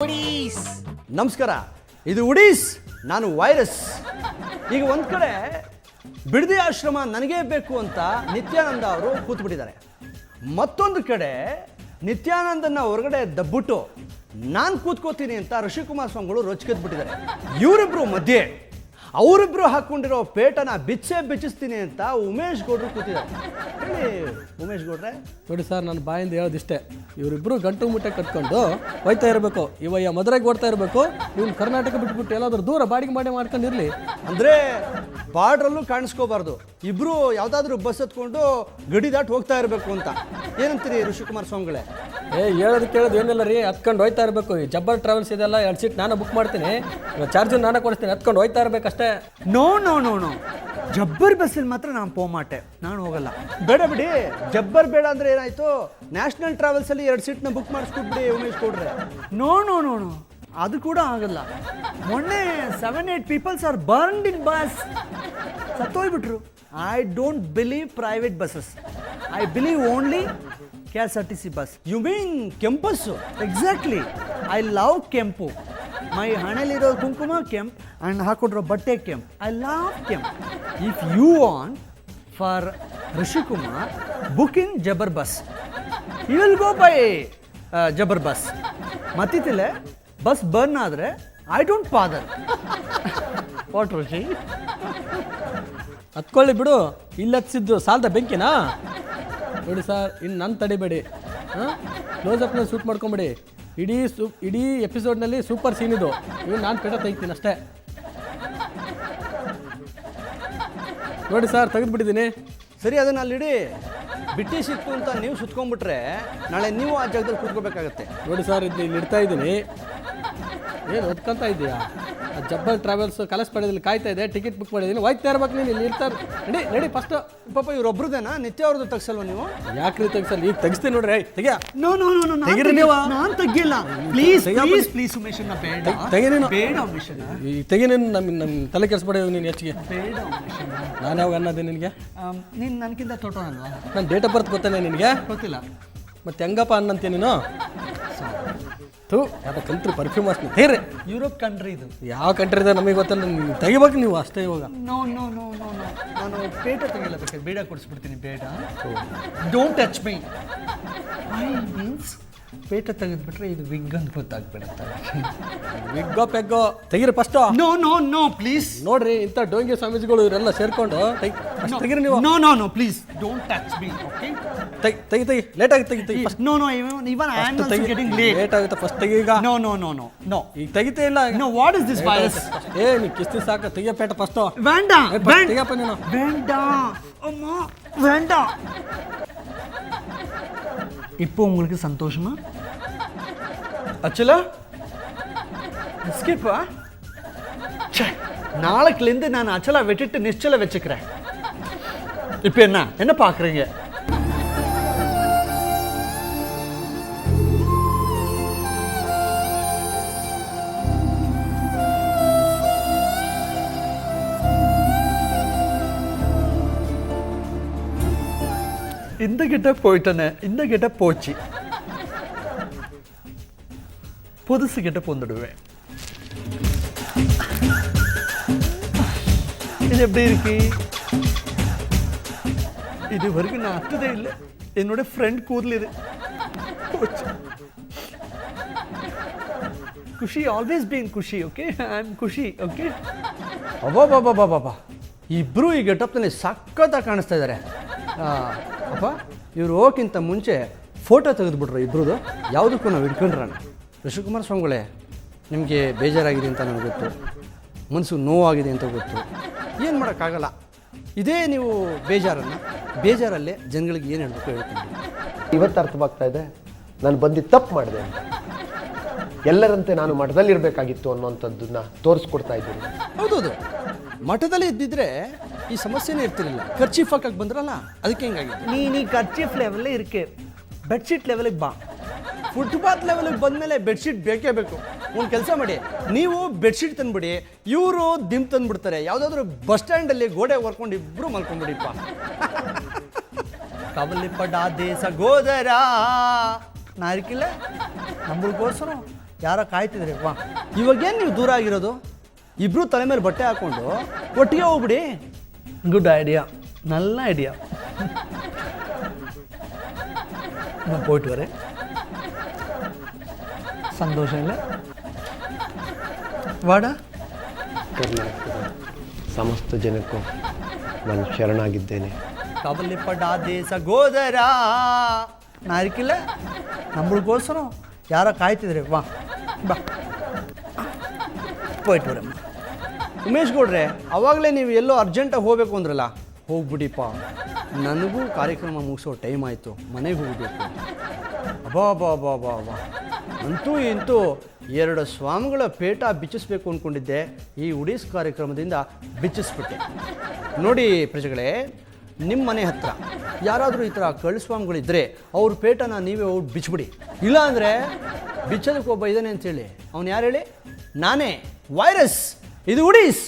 ಉಡೀಸ್ ನಮಸ್ಕಾರ, ಇದು ಉಡೀಸ್, ನಾನು ವೈರಸ್. ಈಗ ಒಂದು ಕಡೆ ಬಿಡದಿ ಆಶ್ರಮ ನನಗೇ ಬೇಕು ಅಂತ ನಿತ್ಯಾನಂದ ಅವರು ಕೂತ್ಬಿಟ್ಟಿದ್ದಾರೆ. ಮತ್ತೊಂದು ಕಡೆ ನಿತ್ಯಾನಂದನ ಹೊರಗಡೆ ದಬ್ಬಿಟ್ಟು ನಾನು ಕೂತ್ಕೋತೀನಿ ಅಂತ ಋಷಿಕುಮಾರ್ ಸ್ವಾಮಿಗಳು ರೊಚ್ಚಿಗೆದ್ಬಿಟ್ಟಿದ್ದಾರೆ. ಇವರಿಬ್ರು ಮಧ್ಯೆ ಅವರಿಬ್ರು ಹಾಕ್ಕೊಂಡಿರೋ ಪೇಟನ ಬಿಚ್ಚಿಸ್ತೀನಿ ಅಂತ ಉಮೇಶ್ ಗೌಡ್ರು ಕೂತಿದ್ದಾರೆ. ಹೇಳಿ ಉಮೇಶ್ ಗೌಡ್ರೆ. ನೋಡಿ ಸರ್, ನನ್ನ ಬಾಯಿಂದ ಹೇಳೋದಿಷ್ಟೇ, ಇವರಿಬ್ಬರು ಗಂಟು ಮುಟ್ಟೆ ಕಟ್ಕೊಂಡು ಹೋಯ್ತಾ ಇರಬೇಕು. ಇವಯ್ಯ ಮದುವೆಗೆ ಓಡ್ತಾ ಇರಬೇಕು. ಇವ್ನು ಕರ್ನಾಟಕ ಬಿಟ್ಬಿಟ್ಟು ಎಲ್ಲಾದ್ರೂ ದೂರ ಬಾಡಿಗೆ ಮಾಡ್ಕೊಂಡಿರಲಿ. ಅಂದರೆ ಬಾರ್ಡ್ರಲ್ಲೂ ಕಾಣಿಸ್ಕೋಬಾರ್ದು, ಇಬ್ಬರು ಯಾವುದಾದ್ರೂ ಬಸ್ ಹತ್ಕೊಂಡು ಗಡಿ ದಾಟಿ ಹೋಗ್ತಾ ಇರಬೇಕು ಅಂತ. ಏನಂತೀರಿ ಋಷಿಕುಮಾರ್ ಸ್ವಾಮಿಗಳೇ? ಹೇಳೋದು ಕೇಳೋದು ಏನಿಲ್ಲ ರೀ, ಹತ್ಕೊಂಡು ಹೋಯ್ತಾ ಇರಬೇಕು. ಈ ಜಬ್ಬರ್ ಟ್ರಾವೆಲ್ಸ್ ಇದೆಲ್ಲ 2 ಸೀಟ್ ನಾನು ಬುಕ್ ಮಾಡ್ತೀನಿ, ಚಾರ್ಜು ನಾನು ಕೊಡಿಸ್ತೀನಿ, ಹತ್ಕೊಂಡು ಹೋಯ್ತಾ ಇರಬೇಕಷ್ಟೇ. No no no no Jabbar ಬಸ್ಸಲ್ಲಿ ಮಾತ್ರ ನಾನು ಪೋಮಾಟೆ, ನಾನು ಹೋಗಲ್ಲ. ಬೇಡ ಬಿಡಿ, ಜಬ್ಬರ್ ಬೇಡ ಅಂದರೆ ಏನಾಯಿತು, ನ್ಯಾಷನಲ್ ಟ್ರಾವೆಲ್ಸಲ್ಲಿ 2 ಸೀಟ್ನ ಬುಕ್ ಮಾಡಿಸ್ಕೊಟ್ಬಿಡಿ ಉಮೇಶ್ ಗೌಡ್ರೆ. ನೋ ನೋ ನೋ ನೋ ಅದು ಕೂಡ ಆಗಲ್ಲ. ಮೊನ್ನೆ 7-8 peoples are burned in bus, ಸತ್ತೋಗ್ಬಿಟ್ರು. I don't believe private buses, I believe only KSRTC bus. You mean ಕೆಂಪಸ್ಸು? ಎಕ್ಸಾಕ್ಟ್ಲಿ, ಐ ಲವ್ ಕೆಂಪು. ಮೈ ಹಣೆಲಿರೋ ಕುಂಕುಮ ಕೆಂಪ್ ಆ್ಯಂಡ್ ಹಾಕೊಟ್ರೋ ಬಟ್ಟೆ ಕೆಂಪ್. ಐ ಲವ್ ಕೆಂಪ್. If you want for Rishikumar, book in Jabar bus. You will go by Jabar bus. ಮತ್ತಿತ್ತಿಲ್ಲ ಬಸ್ ಬರ್ನ್ ಆದರೆ I don't bother. What Rishi? ಹತ್ಕೊಳ್ಳಿ ಬಿಡು, ಇಲ್ಲಿ ಹತ್ಸಿದ್ದು ಸಾಲದ ಬೆಂಕಿನಾ? ನೋಡಿ ಸರ್, ಇನ್ನು ನನ್ನ ತಡಿಬೇಡಿ, ಕ್ಲೋಸಪ್ನ ಶೂಟ್ ಮಾಡ್ಕೊಂಬಿಡಿ. ಇಡೀ ಎಪಿಸೋಡ್ನಲ್ಲಿ ಸೂಪರ್ ಸೀನ್ ಇದು. ಇನ್ನು ನಾನು ಪೇಟ ತೆಗಿತೀನಿ ಅಷ್ಟೇ. ನೋಡಿ ಸರ್, ತೆಗೆದುಬಿಟ್ಟಿದ್ದೀನಿ. ಸರಿ, ಅದನ್ನ ಅಲ್ಲಿಡಿ. ಬಿಟ್ಟಿ ಸಿಕ್ತು ಅಂತ ನೀವು ಸುತ್ಕೊಂಡ್ಬಿಟ್ರೆ ನಾಳೆ ನೀವು ಆ ಜಾಗದಲ್ಲಿ ಕೂತ್ಕೋಬೇಕಾಗತ್ತೆ. ನೋಡಿ ಸರ್, ಇಲ್ಲಿ ಇಡ್ತಾ ಇದ್ದೀನಿ. ಏನು ಒದ್ಕೊಂತ ಇದೆಯಾ? ಜಬ್ಬರ್ ಟ್ರಾವೆಲ್ಸ್ ಕಲಸ್ ಪಡೆದಲ್ಲಿ ಕಾಯ್ತಾ ಇದೆ, ಟಿಕೆಟ್ ಬುಕ್ ಮಾಡಿದ್ದೀನಿ, ಹೋಯ್ತಾ ಇರ್ಬೇಕು. ನೀನು ಇಲ್ಲಿ ಇರ್ತಾರೆ. ನಡಿ ಫಸ್ಟ್. ಪಾಪ ಇವ್ರೊಬ್ರದೇನಾ? ನಿತ್ಯ ಅವ್ರದ್ದು ತೆಗ್ಸಲ್ವ ನೀವು? ಯಾಕ್ರಿ ತೆಗ್ಸಲ್ಲ? ಈಗ ತೆಗಿಸ್ತೀನಿ ನೋಡ್ರಿ. ತೆಗಿಯ. ನೋ ನೋ ನೋ ನೋ ತೆಗೀರಿ ನೀವು. ನಾನು ತೆಗಿಲ್ಲ. ಪ್ಲೀಸ್ ಪ್ಲೀಸ್ ಪ್ಲೀಸ್ ಉಮೇಶಣ್ಣ, ಬೇಡ ತೆಗಿ ನೀನು. ಬೇಡ ಉಮೇಶಣ್ಣ, ಈ ತೆಗಿ ನೀನು. ನಮ್ಮ ತಲೆ ಕೆಡಿಸ್ಬೇಡ ನೀನು ಹೆಚ್ಚಿಗೆ. ಬೇಡ ಉಮೇಶಣ್ಣ. ನಾನು ಯಾವಾಗ ಅನ್ನೋದೇ ನಿನಗೆ? ನೀನು ನನಗಿಂತ ತೋಟನಲ್ವಾ? ನನ್ನ ಡೇಟ್ ಆಫ್ ಬರ್ತ್ ಗೊತ್ತಾನೆ ನಿನಗೆ? ಗೊತ್ತಿಲ್ಲ. ಮತ್ತೆ ಹೆಂಗಪ್ಪ ಅನ್ನಂತೀಯ ನೀನು? ಥೂ, ಯಾವ ಕಂಟ್ರಿ ಪರ್ಫ್ಯೂಮ್ ಅಷ್ಟೇ ಹೇರಿ. ಯುರೋಪ್ ಕಂಟ್ರಿ ಇದು. ಯಾವ ಕಂಟ್ರಿ ಇದೆ ನಮಗೆ ಗೊತ್ತಲ್ಲ. ನೀವು ತೆಗಿಬೇಕು ನೀವು ಅಷ್ಟೇ ಇವಾಗ. No no no no no ನಾನು ಪೇಟ ತೆಗಿಲ್ಲ, ಬೇಕಾದ್ರೆ ಬೇಡ ಕೊಡಿಸ್ಬಿಡ್ತೀನಿ. ಬೇಡ, don't touch me. I means ಪೇಟ ತೆಗೆದ್ಬಿಟ್ರೆ ಇದು ವಿಗ್ ಅಂತ ಗೊತ್ತಾಗ್ಬಿಡುತ್ತೆ. ವಿಗ್ಗೋ ಪೆಗ್ಗೋ ತೆಗಿರಿ first. No no no please. ನೋಡ್ರಿ, ಇಂಥ ಡೋಂಗಿ ಸ್ವಾಮೀಜಿಗಳು ಇವರೆಲ್ಲ ಸೇರ್ಕೊಂಡು ತೆಗಿರಿ ನೀವು. No no no please don't touch me. Okay, ತೆಗಿ ಲೇಟ್ ಆಗಿ ತೆಗಿ first. No no even I am also getting late. Late ಆಗುತ್ತೆ, ಫಸ್ಟ್ ತೆಗಿ ಈಗ. No no no no no ಈಗ ತೆಗಿತೇ ಇಲ್ಲ. No, what is this virus? ನೀ ಕಿಸ್ತಿ ಸಾಕು, ತೆಗಿಯ ಪೇಟ ಫಸ್ಟು. ಬೇಡ ತೆಗಿಯಪ್ಪ ನೀನು. ಬೇಡ ಅಮ್ಮ, வேണ്ട. இப்போ உங்களுக்கு சந்தோஷமா? அச்சலா எஸ்கேப்பா? நாளைக்குலேருந்து நான் அச்சலா வெட்டிட்டு நிச்சல வச்சுக்கிறேன். இப்போ என்ன பார்க்குறீங்க? இந்த கிட்ட போயிட்டேனே, இந்த கிட்ட போச்சு, புதுசு கிட்ட வந்துடுவேன். இது எப்படி இருக்கு? இது வரைக்கும் நான் அத்ததே இல்லை. என்னோட ஃப்ரெண்ட் கூர்ல இது போச்சு. ಖುಷಿ, ಆಲ್ವೇಸ್ ಬೀನ್ ಖುಷಿ. ಓಕೆ, ಐ ಆಮ್ ಖುಷಿ. ಓಕೆ. ಅಬ್ಬಾ, ಇಬ್ಬರು ಈ ಗೆಟಪ್ನಲ್ಲಿ ಸಖತ್ತಾಗಿ ಕಾಣಿಸ್ತಾ ಇದ್ದಾರೆ. ಅಪ್ಪ, ಇವ್ರು ಹೋಗೋಕ್ಕಿಂತ ಮುಂಚೆ ಫೋಟೋ ತೆಗೆದುಬಿಟ್ರು ಇಬ್ಬರದು. ಯಾವುದಕ್ಕೂ ನಾವು ಹಿಡ್ಕೊಂಡ್ರಣ. ಋಷಿಕುಮಾರ್ ಸ್ವಾಮಿಗಳೇ, ನಿಮಗೆ ಬೇಜಾರಾಗಿದೆ ಅಂತ ನನಗೆ ಗೊತ್ತು, ಮನಸ್ಸು ನೋವಾಗಿದೆ ಅಂತ ಗೊತ್ತು. ಏನು ಮಾಡೋಕ್ಕಾಗಲ್ಲ. ಇದೇ ನೀವು ಬೇಜಾರಲ್ಲೇ ಜನಗಳಿಗೆ ಏನು ಹೇಳಬೇಕು ಹೇಳ್ತೀನಿ. ಇವತ್ತು ಅರ್ಥವಾಗ್ತಾ ಇದೆ ನಾನು ಬಂದಿದ್ದು ತಪ್ಪು ಮಾಡಿದೆ ಅಂತ. ಎಲ್ಲರಂತೆ ನಾನು ಮಠದಲ್ಲಿರಬೇಕಾಗಿತ್ತು ಅನ್ನೋಂಥದ್ದನ್ನ ತೋರಿಸ್ಕೊಡ್ತಾ ಇದ್ದೀನಿ. ಹೌದೌದು, ಮಠದಲ್ಲಿ ಇದ್ದಿದ್ರೆ ಈ ಸಮಸ್ಯೆನೇ ಇರ್ತಿರಲಿಲ್ಲ. ಕರ್ಚೀಫ್ ಹಾಕಕ್ಕೆ ಬಂದ್ರಲ್ಲ, ಅದಕ್ಕೆ ಹಿಂಗಾಗಿದೆ. ನೀ ಕರ್ಚೀಫ್ ಲೆವೆಲ್ಲೇ ಇರಕ್ಕೆ, ಬೆಡ್ಶೀಟ್ ಲೆವೆಲಿಗೆ ಬಾ. ಫುಟ್ಪಾತ್ ಲೆವೆಲಿಗೆ ಬಂದಮೇಲೆ ಬೆಡ್ಶೀಟ್ ಬೇಕೇ ಬೇಕು. ಒಂದು ಕೆಲಸ ಮಾಡಿ, ನೀವು ಬೆಡ್ಶೀಟ್ ತಂದುಬಿಡಿ, ಇವರು ದಿಮ್ ತಂದುಬಿಡ್ತಾರೆ. ಯಾವುದಾದ್ರೂ ಬಸ್ ಸ್ಟ್ಯಾಂಡಲ್ಲಿ ಗೋಡೆ ಹೊರ್ಕೊಂಡು ಇಬ್ಬರು ಮಲ್ಕೊಂಡ್ಬಿಡಿಪ್ಪ. கவலைப்படாதே சகோதரா. நான் இருக்கல, நம்மளுக்கோசரம் ಯಾರೋ ಕಾಯ್ತಿದ್ರೆ ವಾ. ಇವಾಗೇನು ನೀವು ದೂರ ಆಗಿರೋದು? ಇಬ್ಬರು ತಲೆ ಮೇಲೆ ಬಟ್ಟೆ ಹಾಕ್ಕೊಂಡು ಒಟ್ಟಿಗೆ ಹೋಗ್ಬಿಡಿ. ಗುಡ್ ಐಡಿಯಾ, நல்ல ஐடியா. நான் போயிட்டு வரேன். சந்தோஷம் இல்லை? வாடா. ಕರ್ನಾಟಕದ ಸಮಸ್ತ ಜನಕ್ಕೂ ನಾನು ಶರಣಾಗಿದ್ದೇನೆ. கவலைப்படாதே சகோதரா. நான் இருக்கில்ல, நம்மளுக்கோசரம் யாரோ காய்ತಿದ್ರೆ ವಾ ಬಾ. போயிட்டு வரேன். ಉಮೇಶ್ ಗೌಡ್ರೆ, ಅವಾಗಲೇ ನೀವು ಎಲ್ಲೋ ಅರ್ಜೆಂಟಾಗಿ ಹೋಗಬೇಕು ಅಂದ್ರಲ್ಲ, ಹೋಗ್ಬಿಡಿಪ್ಪ. ನನಗೂ ಕಾರ್ಯಕ್ರಮ ಮುಗಿಸೋ ಟೈಮ್ ಆಯಿತು, ಮನೆಗೆ ಹೋಗಬೇಕು. ಅಬ್ಬಾ, ಅಂತೂ ಇಂತೂ 2 ಸ್ವಾಮಿಗಳ ಪೇಟ ಬಿಚ್ಚಿಸ್ಬೇಕು ಅಂದ್ಕೊಂಡಿದ್ದೆ. ಈ ಉಡೀಸ್ ಕಾರ್ಯಕ್ರಮದಿಂದ ಬಿಚ್ಚಿಸ್ಬಿಟ್ಟೆ. ನೋಡಿ ಪ್ರಜೆಗಳೇ, ನಿಮ್ಮ ಮನೆ ಹತ್ರ ಯಾರಾದರೂ ಈ ಥರ ಕಳ್ಳ ಸ್ವಾಮಿಗಳಿದ್ದರೆ ಅವ್ರ ಪೇಟನ ನೀವೇ ಹೋಗಿ ಬಿಚ್ಚಿಬಿಡಿ. ಇಲ್ಲಾಂದರೆ ಬಿಚ್ಚೋದಕ್ಕೆ ಒಬ್ಬ ಇದ್ದಾನೆ ಅಂತೇಳಿ. ಅವ್ನು ಯಾರು ಹೇಳಿ? ನಾನೇ, ವೈರಸ್. ಇದು ಉಡೀಸ್.